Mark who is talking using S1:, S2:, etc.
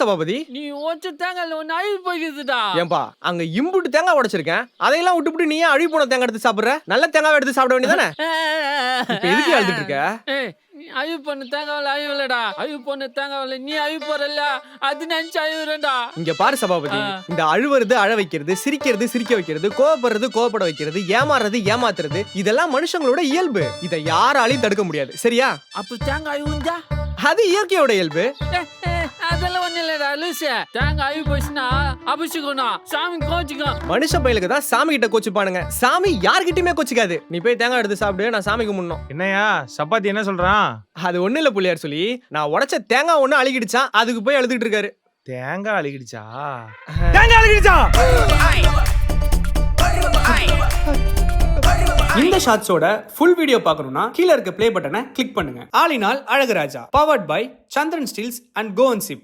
S1: சபாபதி?
S2: நீ ஓச்ச தேங்காய்ல ஒன்னு அழுகி போய்க்குதுடா.
S1: ஏன்பா அங்க இம்புட்டு தேங்காய் உடைச்சிருக்கேன், அதையெல்லாம் விட்டுப்புட்டு நீ ஏன் அழுகி போன தேங்காய் எடுத்து சாப்பிடுற? நல்ல தேங்காய் எடுத்து சாப்பிட வேண்டியதானே? இப்ப எதுக்கு அழுதுட்டு இருக்க?
S2: அழுகு பொண்ணு தேங்காவில அழுவலடா, அழுகு பொண்ணு தேங்காவில நீ அழுகு போறல, அது நினைச்சு அழுகுறேன்டா.
S1: இங்க பாரு சபாபதி, இந்த அழுவுறது அழ வைக்கிறது, சிரிக்கிறது சிரிக்க வைக்கிறது, கோவப்படுறது கோவப்பட வைக்கிறது, ஏமாறுறது ஏமாத்துறது, இதெல்லாம் மனுஷங்களோட இயல்பு. இதை யாராலையும் தடுக்க முடியாது, சரியா?
S2: அப்ப தேங்காய் அழுகுஞ்சா
S1: அது இயற்கையோட இயல்பு.
S2: அதெல்லாம் ஒண்ணு இல்லடா லூசு. தேங்காய் அழுகி போச்சுன்னா அபிஷேகம், சாமி கோச்சிக்கும்.
S1: மனுஷ பயிலுக்கு தான் சாமி கிட்ட கோச்சுப்பானுங்க, சாமி யார்கிட்டயுமே கோச்சிக்காது. நீ போய் தேங்காய் எடுத்து சாப்பிடு, நான் சாமிக்கு முன்னோம்.
S3: என்னையா சப்பாத்தி என்ன சொல்றான்?
S1: அது ஒண்ணு இல்ல புள்ளியார் சொல்லி, நான் உடைச்ச தேங்காய் ஒண்ணு அழுகிடுச்சான், அதுக்கு போய் அழுதுட்டு இருக்காரு.
S3: தேங்காய் அழுகிடுச்சா? தேங்காய் அழுகிடுச்சா?
S4: இந்த ஷாட்ஸோட ஃபுல் வீடியோ பார்க்கணும்னா கீழ இருக்க ப்ளே பட்டனை கிளிக் பண்ணுங்க. All in all Azhaguraja, powered by Chandran steels and கோவன்சிப்.